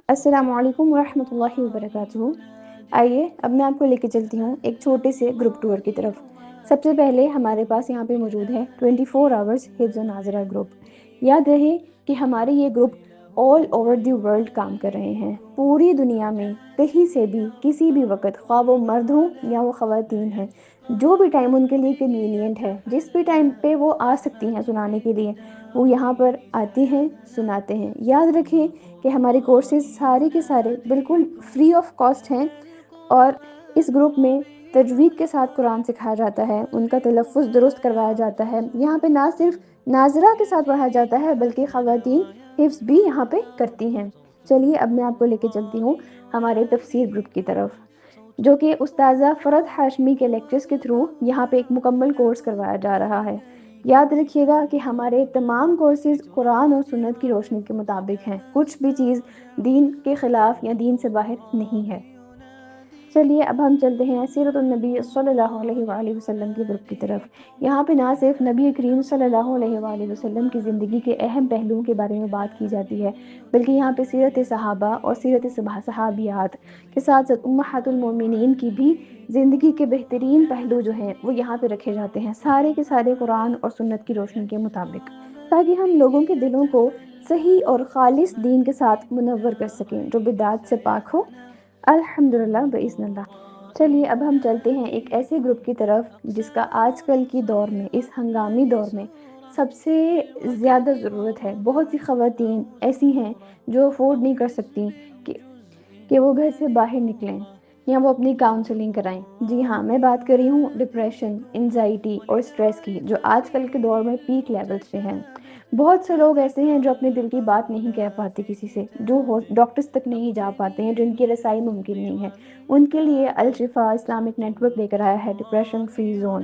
السلام علیکم ورحمۃ اللہ وبرکاتہ۔ آئیے اب میں آپ کو لے کے چلتی ہوں ایک چھوٹے سے گروپ ٹور کی طرف۔ سب سے پہلے ہمارے پاس یہاں پہ موجود ہے 24 آورز حفظ و ناظرہ گروپ۔ یاد رہے کہ ہمارے یہ group all over the world کام کر رہے ہیں، پوری دنیا میں کہیں سے بھی کسی بھی وقت، خواہ وہ مرد ہوں یا وہ خواتین ہیں، جو بھی ٹائم ان کے لیے کنوینینٹ ہے، جس بھی ٹائم پہ وہ آ سکتی ہیں سنانے کے لیے، وہ یہاں پر آتے ہیں، سناتے ہیں۔ یاد رکھیں کہ ہمارے کورسز سارے کے سارے بالکل فری آف کاسٹ ہیں، اور اس گروپ میں تجوید کے ساتھ قرآن سکھایا جاتا ہے، ان کا تلفظ درست کروایا جاتا ہے۔ یہاں پہ نہ صرف ناظرہ کے ساتھ پڑھا جاتا ہے بلکہ خواتین حفظ بھی یہاں پہ کرتی ہیں۔ چلیے اب میں آپ کو لے کے چلتی ہوں ہمارے تفسیر گروپ کی طرف، جو کہ استاذہ فرد ہاشمی کے لیکچرز کے تھرو یہاں پہ ایک مکمل کورس کروایا جا رہا ہے۔ یاد رکھیے گا کہ ہمارے تمام کورسز قرآن اور سنت کی روشنی کے مطابق ہیں، کچھ بھی چیز دین کے خلاف یا دین سے باہر نہیں ہے۔ چلیے اب ہم چلتے ہیں سیرت النبی صلی اللہ علیہ وآلہ وسلم کے گروپ کی طرف۔ یہاں پہ نہ صرف نبی کریم صلی اللہ علیہ وآلہ وسلم کی زندگی کے اہم پہلوؤں کے بارے میں بات کی جاتی ہے، بلکہ یہاں پہ سیرت صحابہ اور سیرت صحابیات کے ساتھ ساتھ امہات المومنین کی بھی زندگی کے بہترین پہلو جو ہیں وہ یہاں پہ رکھے جاتے ہیں، سارے کے سارے قرآن اور سنت کی روشنی کے مطابق، تاکہ ہم لوگوں کے دلوں کو صحیح اور خالص دین کے ساتھ منور کر سکیں جو بدعات سے پاک ہو، الحمدللہ بإذن اللہ۔ چلیے اب ہم چلتے ہیں ایک ایسے گروپ کی طرف جس کا آج کل کی دور میں، اس ہنگامی دور میں سب سے زیادہ ضرورت ہے۔ بہت سی خواتین ایسی ہیں جو افورڈ نہیں کر سکتی کہ وہ گھر سے باہر نکلیں یا وہ اپنی کاؤنسلنگ کرائیں۔ جی ہاں، میں بات کر رہی ہوں ڈپریشن، انزائٹی اور سٹریس کی، جو آج کل کے دور میں پیک لیولز پہ ہیں۔ بہت سے لوگ ایسے ہیں جو اپنے دل کی بات نہیں کہہ پاتے کسی سے، جو ڈاکٹرز تک نہیں جا پاتے ہیں، جن کی رسائی ممکن نہیں ہے۔ ان کے لیے الشفا اسلامک نیٹ ورک لے کر آیا ہے ڈپریشن فری زون۔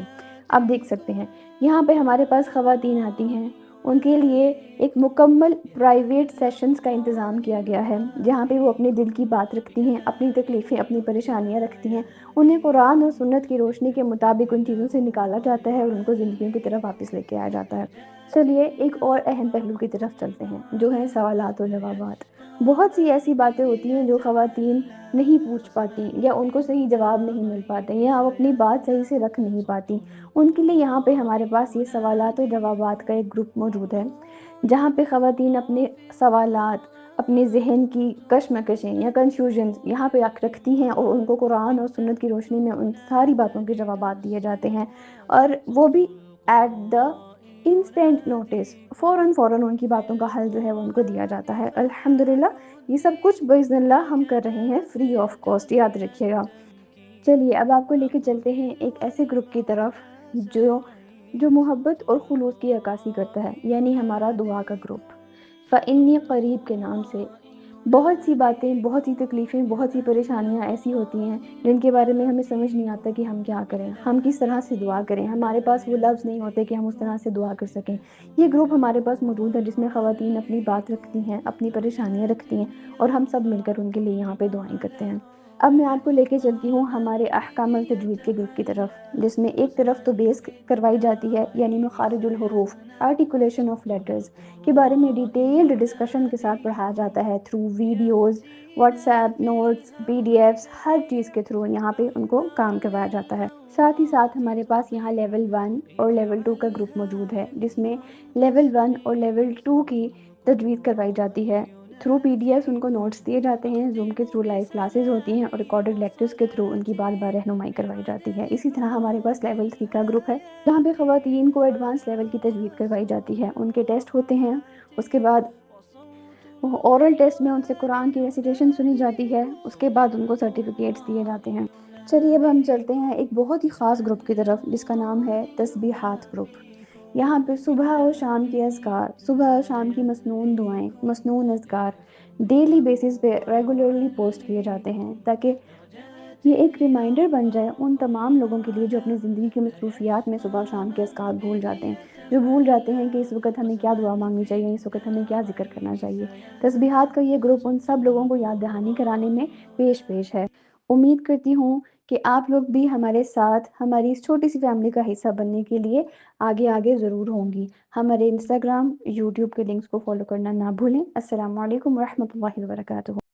آپ دیکھ سکتے ہیں یہاں پہ ہمارے پاس خواتین آتی ہیں، ان کے لیے ایک مکمل پرائیویٹ سیشنز کا انتظام کیا گیا ہے، جہاں پہ وہ اپنے دل کی بات رکھتی ہیں، اپنی تکلیفیں، اپنی پریشانیاں رکھتی ہیں۔ انہیں قرآن اور سنت کی روشنی کے مطابق ان چیزوں سے نکالا جاتا ہے اور ان کو زندگیوں کی طرف واپس لے کے آیا جاتا ہے۔ چلیے ایک اور اہم پہلو کی طرف چلتے ہیں، جو ہیں سوالات و جوابات۔ بہت سی ایسی باتیں ہوتی ہیں جو خواتین نہیں پوچھ پاتی، یا ان کو صحیح جواب نہیں مل پاتے، یا وہ اپنی بات صحیح سے رکھ نہیں پاتی۔ ان کے لیے یہاں پہ ہمارے پاس یہ سوالات و جوابات کا ایک گروپ موجود ہے، جہاں پہ خواتین اپنے سوالات، اپنے ذہن کی کشمکشیں یا کنفیوژنز یہاں پہ رکھتی ہیں، اور ان کو قرآن اور سنت کی روشنی میں ان ساری باتوں کے جوابات دیے جاتے ہیں، اور وہ بھی ایٹ دا انسٹنٹ نوٹس، فوراً ان کی باتوں کا حل جو ہے وہ ان کو دیا جاتا ہے۔ الحمدللہ یہ سب کچھ باذن اللہ ہم کر رہے ہیں فری آف کاسٹ، یاد رکھیے گا۔ چلیے اب آپ کو لے کے چلتے ہیں ایک ایسے گروپ کی طرف جو محبت اور خلوص کی عکاسی کرتا ہے، یعنی ہمارا دعا کا گروپ، فإنی قریب کے نام سے۔ بہت سی باتیں، بہت سی تکلیفیں، بہت سی پریشانیاں ایسی ہوتی ہیں جن کے بارے میں ہمیں سمجھ نہیں آتا کہ ہم کیا کریں، ہم کس طرح سے دعا کریں، ہمارے پاس وہ لفظ نہیں ہوتے کہ ہم اس طرح سے دعا کر سکیں۔ یہ گروپ ہمارے پاس موجود ہے جس میں خواتین اپنی بات رکھتی ہیں، اپنی پریشانیاں رکھتی ہیں، اور ہم سب مل کر ان کے لیے یہاں پہ دعائیں کرتے ہیں۔ اب میں آپ کو لے کے چلتی ہوں ہمارے احکام التجوید کے گروپ کی طرف، جس میں ایک طرف تو بیس کروائی جاتی ہے، یعنی مخارج الحروف، آرٹیکولیشن آف لیٹرز کے بارے میں ڈیٹیلڈ ڈسکشن کے ساتھ پڑھایا جاتا ہے، through videos, WhatsApp notes, PDF، ہر چیز کے تھرو یہاں پہ ان کو کام کروایا جاتا ہے۔ ساتھ ہی ساتھ ہمارے پاس یہاں لیول 1 اور لیول 2 کا گروپ موجود ہے، جس میں لیول 1 اور لیول 2 کی تجوید کروائی جاتی ہے، تھرو PDF ان کو نوٹس دیے جاتے ہیں، زوم کے تھرو لائیو کلاسز ہوتی ہیں، اور ریکارڈڈ لیکچرز کے تھرو ان کی بار بار رہنمائی کروائی جاتی ہے۔ اسی طرح ہمارے پاس لیول 3 کا گروپ ہے، جہاں پہ خواتین کو ایڈوانس لیول کی تجوید کروائی جاتی ہے۔ ان کے ٹیسٹ ہوتے ہیں، اس کے بعد اورل ٹیسٹ میں ان سے قرآن کی ریسیٹیشن سنی جاتی ہے، اس کے بعد ان کو سرٹیفکیٹس دیے جاتے ہیں۔ چلیے اب ہم چلتے ہیں ایک بہت ہی خاص گروپ کی طرف، جس کا نام ہے تسبیحات گروپ۔ یہاں پہ صبح اور شام کے اذکار، صبح اور شام کی مسنون دعائیں، مسنون اذکار ڈیلی بیسس پہ ریگولرلی پوسٹ کیے جاتے ہیں، تاکہ یہ ایک ریمائنڈر بن جائے ان تمام لوگوں کے لیے جو اپنی زندگی کی مصروفیات میں صبح شام کے اذکار بھول جاتے ہیں، جو بھول جاتے ہیں کہ اس وقت ہمیں کیا دعا مانگنی چاہیے، اس وقت ہمیں کیا ذکر کرنا چاہیے۔ تسبیحات کا یہ گروپ ان سب لوگوں کو یاد دہانی کرانے میں پیش ہے۔ امید کرتی ہوں کہ آپ لوگ بھی ہمارے ساتھ ہماری اس چھوٹی سی فیملی کا حصہ بننے کے لیے آگے ضرور ہوں گی۔ ہمارے انسٹاگرام، یوٹیوب کے لنکس کو فالو کرنا نہ بھولیں۔ السلام علیکم ورحمۃ اللہ وبرکاتہ۔